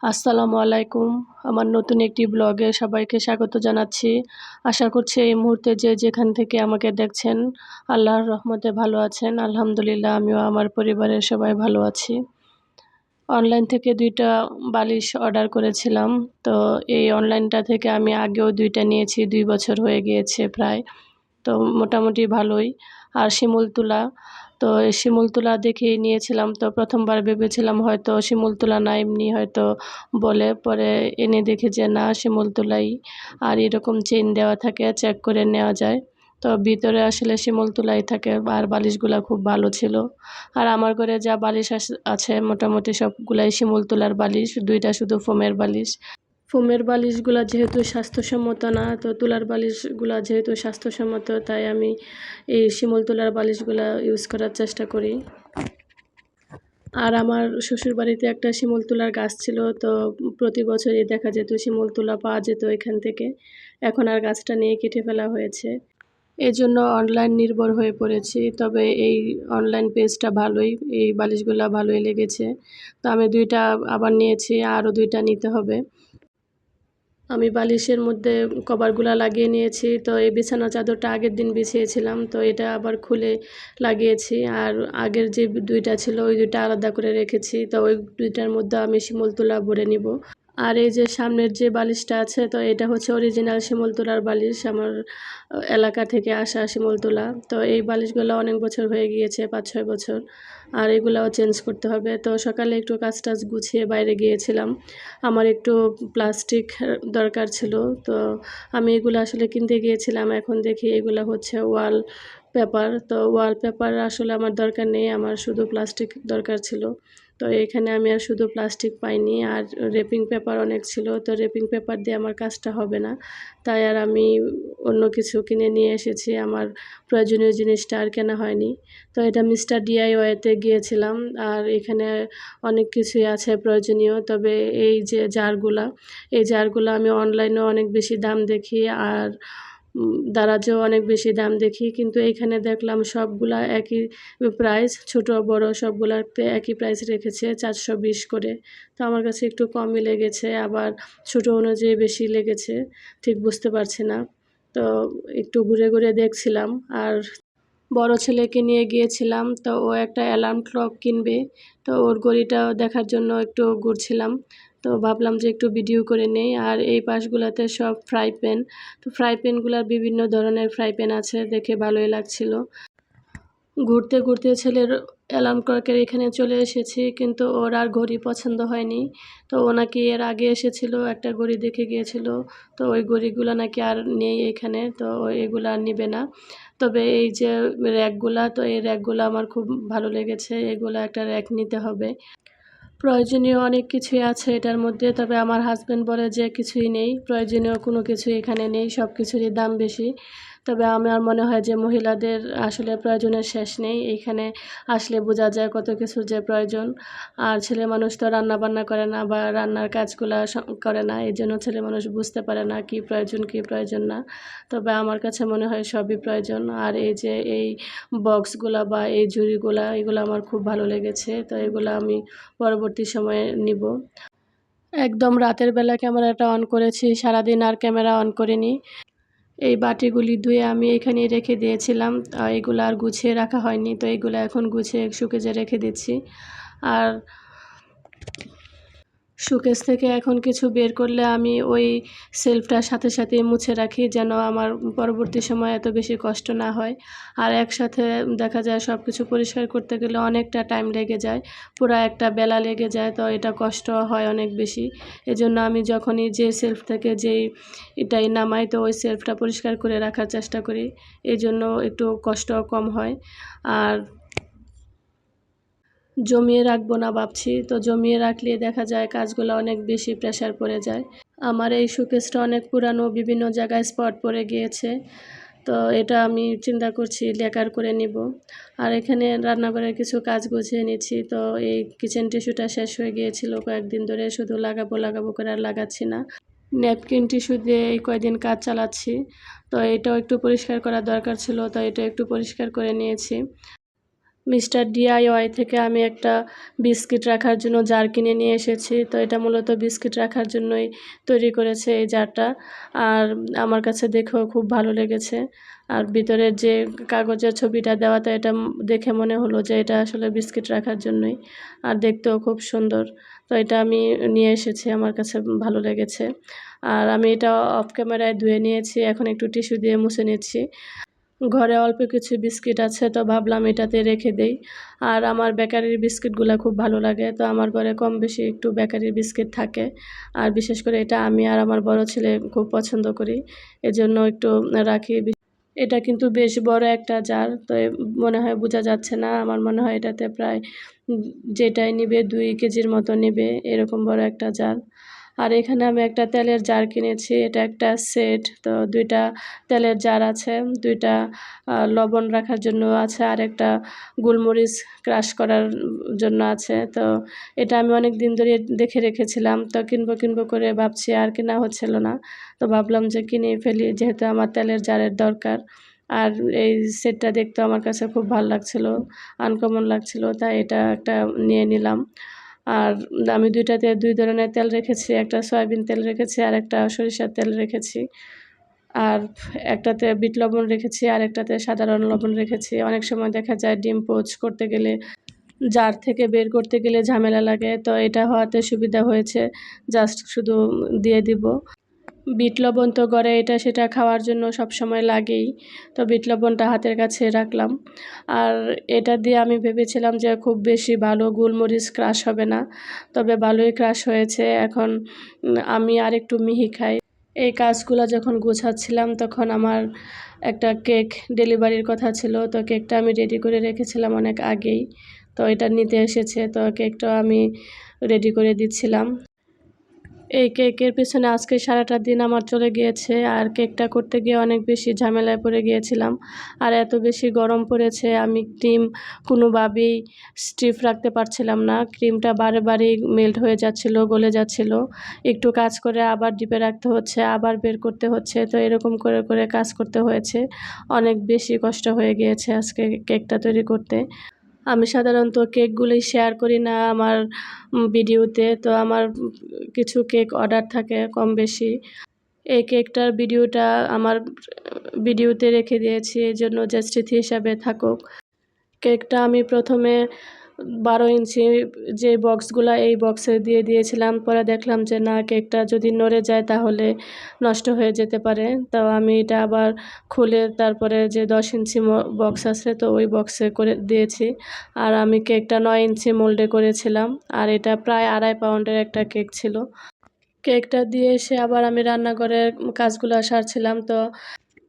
আসসালামু আলাইকুম। আমার নতুন একটি ব্লগে সবাইকে স্বাগত জানাচ্ছি। আশা করছি এই মুহূর্তে যে যেখান থেকে আমাকে দেখছেন, আল্লাহর রহমতে ভালো আছেন। আলহামদুলিল্লাহ আমিও আমার পরিবারের সবাই ভালো আছি। অনলাইন থেকে ২ টা বালিশ অর্ডার করেছিলাম। তো এই অনলাইনটা থেকে আমি আগেও ২ টা নিয়েছি, ২ বছর হয়ে গিয়েছে প্রায়। তো মোটামুটি ভালোই। আর শিমুল তুলা, তো এই শিমুল তুলা দেখেই নিয়েছিলাম। তো ১ম বার ভেবেছিলাম হয়তো শিমুল তুলা না, এমনি হয়তো বলে, পরে এনে দেখি যে না, শিমুল তুলাই। আর এরকম চেইন দেওয়া থাকে, চেক করে নেওয়া যায়। তো ভিতরে আসলে শিমুল তুলাই থাকে। আর বালিশগুলা খুব ভালো ছিল। আর আমার ঘরে যা বালিশ আছে মোটামুটি সবগুলাই শিমুল তুলার বালিশ, ২ টা শুধু ফোমের বালিশ। ফোমের বালিশগুলা যেহেতু স্বাস্থ্যসম্মত না, তো তুলার বালিশগুলা যেহেতু স্বাস্থ্যসম্মত, তাই আমি এই শিমুল তুলার বালিশগুলা ইউজ করার চেষ্টা করি। আর আমার শ্বশুরবাড়িতে একটা শিমুল তুলার গাছ ছিল, তো প্রতি বছরই দেখা যেত শিমুল তুলা পাওয়া যেত এখান থেকে। এখন আর গাছটা নিয়ে কেটে ফেলা হয়েছে। এজন্য অনলাইন নির্ভর হয়ে পড়েছি। তবে এই অনলাইন পেজটা ভালোই, এই বালিশগুলা ভালোই লেগেছে। তো আমি ২ টা আবার নিয়েছি, আরও ২ টা নিতে হবে। আমি বালিশের মধ্যে কভারগুলা লাগিয়ে নিয়েছি। তো এই বিছানার চাদরটা আগের দিন বিছিয়েছিলাম, তো এটা আবার খুলে লাগিয়েছি। আর আগের যে ২ টা ছিল ওই ২ টা আলাদা করে রেখেছি। তো ওই ২ টার মধ্যে আমি শিমুল তুলা ভরে নিব। আর এই যে সামনের যে বালিশটা আছে, তো এটা হচ্ছে অরিজিনাল শিমুল তুলার বালিশ, আমার এলাকা থেকে আসা শিমুল তুলা। তো এই বালিশগুলো অনেক বছর হয়ে গিয়েছে, ৫-৬ বছর। আর এগুলাও চেঞ্জ করতে হবে। তো সকালে একটু কাজ-টাজ গুছিয়ে বাইরে গিয়েছিলাম। আমার একটু প্লাস্টিক দরকার ছিল। তো আমি এগুলো আসলে কিনতে গিয়েছিলাম। এখন দেখি এগুলা হচ্ছে ওয়াল পেপার। তো ওয়াল পেপার আসলে আমার দরকার নেই, আমার শুধু প্লাস্টিক দরকার ছিল। তো এখানে আমি আর শুধু প্লাস্টিক পাইনি, আর র্যাপিং পেপার অনেক ছিল। তো র্যাপিং পেপার দিয়ে আমার কাজটা হবে না, তাই আর আমি অন্য কিছু কিনে নিয়ে এসেছি। আমার প্রয়োজনীয় জিনিসটা আর কেনা হয়নি। তো এটা মিস্টার ডিআইওয়াইতে গিয়েছিলাম। আর এখানে অনেক কিছুই আছে প্রয়োজনীয়। তবে এই যে জারগুলা, এই জারগুলা আমি অনলাইনেও অনেক বেশি দাম দেখি, আর দারাজেও অনেক বেশি দাম দেখি। কিন্তু এইখানে দেখলাম সবগুলা একই প্রাইস, ছোট বড় সবগুলাতে একই প্রাইস রেখেছে, ৪২০ করে। তো আমার কাছে একটু কমই লেগেছে, আবার ছোট অনুযায়ী বেশি লেগেছে, ঠিক বুঝতে পারছি না। তো একটু ঘুরে ঘুরে দেখছিলাম। আর বড় ছেলেকে নিয়ে গিয়েছিলাম, তো ও একটা অ্যালার্ম ক্লক কিনবে। তো ওর ঘড়িটাও দেখার জন্য একটু ঘুরছিলাম। তো ভাবলাম যে একটু ভিডিও করে নেই। আর এই পাশগুলাতে সব ফ্রাই প্যান। তো ফ্রাই প্যানগুলার বিভিন্ন ধরনের ফ্রাই প্যান আছে, দেখে ভালোই লাগছিল। ঘুরতে ঘুরতে ছেলের অ্যালার্ম ক্লকের এখানে চলে এসেছি, কিন্তু ওর আর ঘড়ি পছন্দ হয়নি। তো ও নাকি এর আগে এসেছিল, একটা ঘড়ি দেখে গিয়েছিল। তো ওই ঘড়িগুলো নাকি আর নেই এখানে, তো ও এগুলো আর নিবে না। তবে এই যে র্যাকগুলা, তো এই র্যাকগুলো আমার খুব ভালো লেগেছে। এগুলো একটা র্যাক নিতে হবে। প্রয়োজনীয় অনেক কিছুই আছে এটার মধ্যে, তবে আমার হাসব্যান্ড বলে যে কিছুই নেই, প্রয়োজনীয় কোনো কিছুই এখানে নেই, সব কিছুরই দাম বেশি। তবে আমার মনে হয় যে মহিলাদের আসলে প্রয়োজনের শেষ নেই। এইখানে আসলে বোঝা যায় কত কিছুর যে প্রয়োজন। আর ছেলে মানুষ তো রান্না বান্না করে না, বা রান্নার কাজগুলা করে না, এই জন্য ছেলে মানুষ বুঝতে পারে না কী প্রয়োজন কী প্রয়োজন না। তবে আমার কাছে মনে হয় সবই প্রয়োজন। আর এই যে এই বক্সগুলা বা এই ঝুড়িগুলা, এগুলো আমার খুব ভালো লেগেছে। তো এগুলো আমি পরবর্তী সময়ে নিব। একদম রাতের বেলা ক্যামেরাটা অন করেছি, সারাদিন আর ক্যামেরা অন করিনি। এই বাটিগুলি ধুয়ে আমি এখানেই রেখে দিয়েছিলাম। এগুলো আর গুছিয়ে রাখা হয়নি, তো এগুলো এখন গুছিয়ে শোকেজে রেখে দিচ্ছি। আর শোকেস থেকে এখন কিছু বের করলে আমি ওই শেলফটার সাথে সাথেই মুছে রাখি, যেন আমার পরবর্তী সময়ে এত বেশি কষ্ট না হয়। আর একসাথে দেখা যায় সব কিছু পরিষ্কার করতে গেলে অনেকটা টাইম লেগে যায়, পুরা একটা বেলা লেগে যায়। তো এটা কষ্ট হয় অনেক বেশি। এজন্য আমি যখনই যে শেলফ থেকে যেই এটাই নামাই, তো ওই শেলফটা পরিষ্কার করে রাখার চেষ্টা করি। এজন্য একটু কষ্টও কম হয়। আর জমিয়ে রাখবো না ভাবছি, তো জমিয়ে রাখলে দেখা যায় কাজগুলো অনেক বেশি প্রেশার পড়ে যায়। আমার এই শোকেসটা অনেক পুরানো, বিভিন্ন জায়গায় স্পট পড়ে গিয়েছে। তো এটা আমি চিন্তা করছি লেকার করে নিব। আর এখানে রান্নাঘরের কিছু কাজ গুছিয়ে নিচ্ছি। তো এই কিচেন টিস্যুটা শেষ হয়ে গিয়েছিল কয়েকদিন ধরে, শুধু লাগাবো লাগাবো করে আর লাগাচ্ছি না। ন্যাপকিন টিস্যু দিয়ে এই কয়দিন কাজ চালাচ্ছি। তো এটাও একটু পরিষ্কার করা দরকার ছিল, তো এটা একটু পরিষ্কার করে নিয়েছি। মিস্টার ডিআইওয়াই থেকে আমি একটা বিস্কিট রাখার জন্য জার কিনে নিয়ে এসেছি। তো এটা মূলত বিস্কিট রাখার জন্যই তৈরি করেছে এই জারটা। আর আমার কাছে দেখেও খুব ভালো লেগেছে। আর ভিতরের যে কাগজের ছবিটা দেওয়া, তো এটা দেখে মনে হলো যে এটা আসলে বিস্কিট রাখার জন্যই। আর দেখতেও খুব সুন্দর। তো এটা আমি নিয়ে এসেছি, আমার কাছে ভালো লেগেছে। আর আমি এটা অফ ক্যামেরায় ধুয়ে নিয়েছি। এখন একটু টিস্যু দিয়ে মুছে নিচ্ছি। ঘরে অল্প কিছু বিস্কিট আছে, তো ভাবলাম এটাতে রেখে দেই। আর আমার বেকারির বিস্কিটগুলা খুব ভালো লাগে। তো আমার ঘরে কম বেশি একটু বেকারির বিস্কিট থাকে। আর বিশেষ করে এটা আমি আর আমার বড় ছেলে খুব পছন্দ করি। এজন্য একটু রাখি। এটা কিন্তু বেশ বড় একটা জার। তো মনে হয় বোঝা যাচ্ছে না। আমার মনে হয় এটাতে প্রায় যেটাই নিবে ২ কেজির মতো নিবে, এরকম বড় একটা জার। আর এখানে আমি একটা তেলের জার কিনেছি। এটা একটা সেট। তো ২ টা তেলের জার আছে, ২ টা লবণ রাখার জন্য আছে, আরেকটা গোলমরিচ ক্রাশ করার জন্য আছে। তো এটা আমি অনেক দিন ধরে দেখে রেখেছিলাম। তো কিনবো করে ভাবছি, আর কেনা হচ্ছিল না। তো ভাবলাম যে কিনেই ফেলি, যেহেতু আমার তেলের জারের দরকার। আর এই সেটটা দেখতেও আমার কাছে খুব ভাল লাগছিল, আনকমন লাগছিল, তাই এটা একটা নিয়ে নিলাম। আর আমি ২ ধরনের তেল রেখেছি, একটা সয়াবিন তেল রেখেছি আর একটা সরিষার তেল রেখেছি। আর একটাতে বিট লবণ রেখেছি, আরেকটাতে সাধারণ লবণ রেখেছি। অনেক সময় দেখা যায় ডিম পোচ করতে গেলে, জার থেকে বের করতে গেলে ঝামেলা লাগে। তো এটা হওয়াতে সুবিধা হয়েছে, জাস্ট শুধু দিয়ে দিব। বিট লবণ তো ঘরে এটা সেটা খাওয়ার জন্য সবসময় লাগেই। তো বিট লবণটা হাতের কাছে রাখলাম। আর এটা দিয়ে আমি ভেবেছিলাম যে খুব বেশি ভালো গোলমরিচ ক্রাশ হবে না, তবে ভালোই ক্রাশ হয়েছে। এখন আমি আরেকটু মিহি খাই। এই কাজগুলা যখন গোছাচ্ছিলাম তখন আমার একটা কেক ডেলিভারির কথা ছিল। তো কেকটা আমি রেডি করে রেখেছিলাম অনেক আগেই। তো এটা নিতে এসেছে, তো কেকটাও আমি রেডি করে দিচ্ছিলাম। এই কেকের পেছনে আজকে সারাটা দিন আমার চলে গিয়েছে। আর কেকটা করতে গিয়ে অনেক বেশি ঝামেলায় পড়ে গিয়েছিলাম। আর এত বেশি গরম পড়েছে, আমি ক্রিম কোনোভাবেই স্টিফ রাখতে পারছিলাম না। ক্রিমটা বারেই মেল্ট হয়ে যাচ্ছিলো, গলে যাচ্ছিলো। একটু কাজ করে আবার ডিপে রাখতে হচ্ছে, আবার বের করতে হচ্ছে। তো এরকম করে কাজ করতে হয়েছে। অনেক বেশি কষ্ট হয়ে গিয়েছে আজকে কেকটা তৈরি করতে। আমি সাধারণত কেকগুলি শেয়ার করি না আমার ভিডিওতে। তো আমার কিছু কেক অর্ডার থাকে কম বেশি। এই কেকটার ভিডিওটা আমার ভিডিওতে রেখে দিয়েছি, এজন্য যে স্মৃতি হিসাবে থাকুক। কেকটা আমি প্রথমে ১২ ইঞ্চি যে বক্সগুলা, এই বক্সে দিয়ে দিয়েছিলাম। পরে দেখলাম যে না, কেকটা যদি নড়ে যায় তাহলে নষ্ট হয়ে যেতে পারে। তো আমি এটা আবার খুলে তারপরে যে ১০ ইঞ্চি বক্স আছে, তো ওই বক্সে করে দিয়েছি। আর আমি কেকটা ৯ ইঞ্চি মোল্ডে করেছিলাম। আর এটা প্রায় ২.৫ পাউন্ডের একটা কেক ছিল। কেকটা দিয়ে এসে আবার আমি রান্নাঘরের কাজগুলা সারছিলাম। তো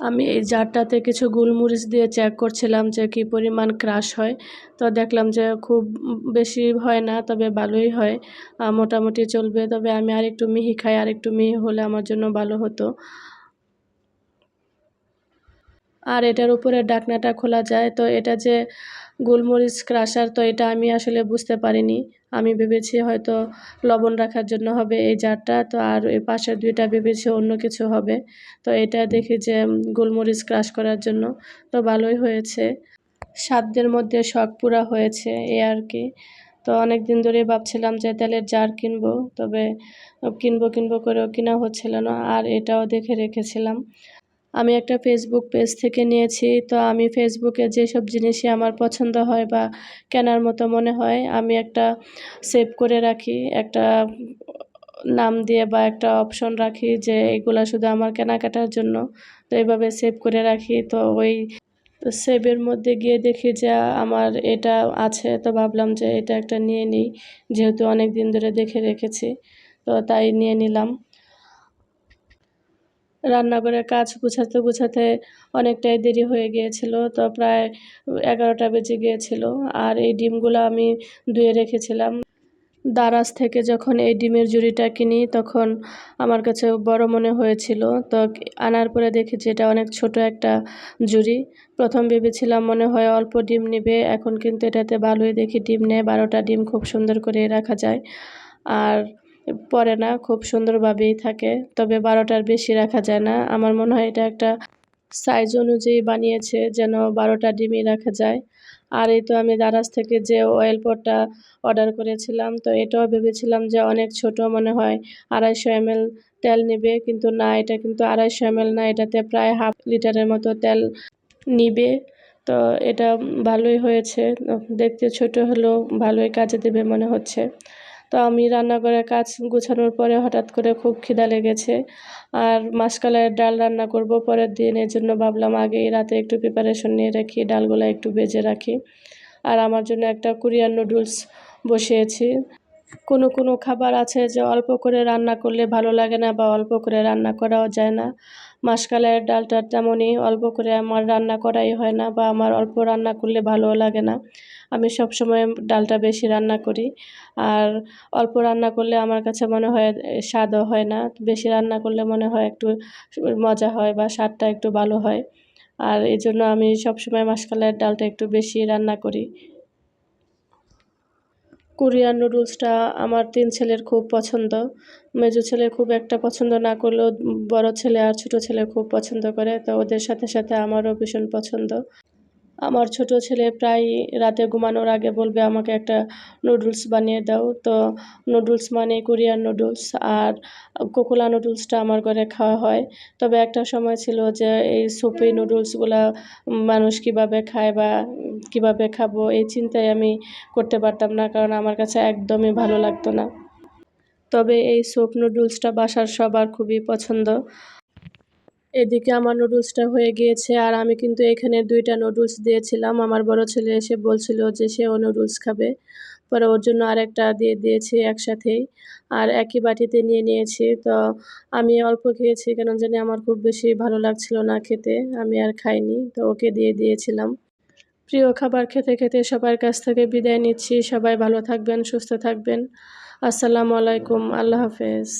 আমি এই জারটাতে কিছু গোলমরিচ দিয়ে চেক করছিলাম যে কী পরিমাণ ক্রাশ হয়। তো দেখলাম যে খুব বেশি হয় না, তবে ভালোই হয়। মোটামুটি চলবে। তবে আমি আরেকটু মিহি খাই, আরেকটু মিহি হলে আমার জন্য ভালো হতো। আর এটার উপরে ঢাকনাটা খোলা যায়। তো এটা যে গোলমরিচ ক্রাশার, তো এটা আমি আসলে বুঝতে পারিনি। আমি ভেবেছি হয়তো লবণ রাখার জন্য হবে এই জারটা। তো আর এই পাশের ২ টা ভেবেছি অন্য কিছু হবে। তো এটা দেখি যে গোলমরিচ ক্রাশ করার জন্য। তো ভালোই হয়েছে। সাধ্যের মধ্যে শখ পুরা হয়েছে, এই আরকি। তো অনেকদিন ধরেই ভাবছিলাম যে তেলের জার কিনবো। তবে কিনবো করেও কিনা হচ্ছিল না। আর এটাও দেখে রেখেছিলাম। আমি একটা ফেসবুক পেজ থেকে নিয়েছি। তো আমি ফেসবুকে যেসব জিনিসই আমার পছন্দ হয় বা কেনার মতো মনে হয়, আমি একটা সেভ করে রাখি। একটা নাম দিয়ে বা একটা অপশন রাখি যে এগুলা শুধু আমার কেনাকাটার জন্য। তো এভাবে সেভ করে রাখি। তো ওই সেভের মধ্যে গিয়ে দেখি যে আমার এটা আছে। তো ভাবলাম যে এটা একটা নিয়ে নিই। যেহেতু অনেকদিন ধরে দেখে রেখেছি, তো তাই নিয়ে নিলাম। রান্নাঘরের কাজ গুছাতে অনেকটাই দেরি হয়ে গিয়েছিল। তো প্রায় ১১টা বেজে গিয়েছিল। আর এই ডিমগুলা আমি ধুয়ে রেখেছিলাম। দারাজ থেকে যখন এই ডিমের ঝুড়িটা কিনি, তখন আমার কাছে বড় মনে হয়েছিল। তো আনার পরে দেখেছি এটা অনেক ছোট একটা ঝুড়ি। ১ম ভেবেছিলাম মনে হয় অল্প ডিম নিবে। এখন কিন্তু এটাতে ভালোই দেখি ডিম নেয়। ১২টা ডিম খুব সুন্দর করে রাখা যায়। আর পড়ে না, খুব সুন্দরভাবেই থাকে। তবে ১২টার বেশি রাখা যায় না। আমার মনে হয় এটা একটা সাইজ অনুযায়ী বানিয়েছে যেন ১২টা ডিমই রাখা যায়। আর এই তো আমি দারাজ থেকে যে অয়েল পটটা অর্ডার করেছিলাম, তো এটাও ভেবেছিলাম যে অনেক ছোট মনে হয় 250 ml তেল নিবে, কিন্তু না, এটা কিন্তু 250 ml না, এটাতে প্রায় হাফ লিটারের মতো তেল নিবে। তো এটা ভালোই হয়েছে, দেখতে ছোট হলেও ভালোই কাজে দেবে মনে হচ্ছে। তো আমি রান্নাঘরে কাজ গোছানোর পরে হঠাৎ করে খুব খিদা লেগেছে, আর মাসকলাইয়ের ডাল রান্না করব পরের দিন, এজন্য ভাবলাম আগেই রাতে একটু প্রিপারেশন নিয়ে রাখি, ডালগুলো একটু ভেজে রাখি। আর আমার জন্য একটা কোরিয়ান নুডলস বসিয়েছি। কোনো খাবার আছে যে অল্প করে রান্না করলে ভালো লাগে না, বা অল্প করে রান্না করাও যায় না। মাসকলাইয়ের ডালটা তেমনই, অল্প করে আমার রান্না করাই হয় না, বা আমার অল্প রান্না করলে ভালোও লাগে না। আমি সবসময় ডালটা বেশি রান্না করি। আর অল্প রান্না করলে আমার কাছে মনে হয় স্বাদও হয় না। বেশি রান্না করলে মনে হয় একটু মজা হয়, বা স্বাদটা একটু ভালো হয়। আর এজন্য আমি সবসময় মাসকলাইয়ের ডালটা একটু বেশি রান্না করি। কোরিয়ান নুডলসটা আমার ৩ ছেলের খুব পছন্দ। মেজো ছেলে খুব একটা পছন্দ না করলেও বড় ছেলে আর ছোট ছেলে খুব পছন্দ করে। তো ওদের সাথে আমারও ভীষণ পছন্দ। আমার ছোট ছেলে প্রায়ই রাতে ঘুমানোর আগে বলবে, আমাকে একটা নুডলস বানিয়ে দাও। তো নুডলস মানে কোরিয়ান নুডলস, আর কোকোলা নুডলসটা আমার ঘরে খাওয়া হয়। তবে একটা সময় ছিল যে এই সুপি নুডলসগুলা মানুষ কিভাবে খায়, বা কিভাবে খাবো এই চিন্তাই আমি করতে পারতাম না, কারণ আমার কাছে একদমই ভালো লাগতো না। তবে এই স্যুপ নুডলসটা বাসার সবার খুবই পছন্দ। এদিকে আমার নুডলসটা হয়ে গিয়েছে, আর আমি কিন্তু এখানে ২ টা নুডলস দিয়েছিলাম। আমার বড় ছেলে এসে বলছিল যে সেও নুডলস খাবে। পরে ওর জন্য আরেকটা দিয়ে দিয়েছি একসাথেই। আর একই বাটিতে নিয়ে নিয়েছি। তো আমি অল্প খেয়েছি, কেন জানি আমার খুব বেশি ভালো লাগছিল না খেতে। আমি আর খাইনি। তো ওকে দিয়ে দিয়েছিলাম। প্রিয় খাবার খেতে সবার কাছ থেকে বিদায় নিচ্ছি। সবাই ভালো থাকবেন, সুস্থ থাকবেন। আসসালামু আলাইকুম। আল্লাহ হাফেজ।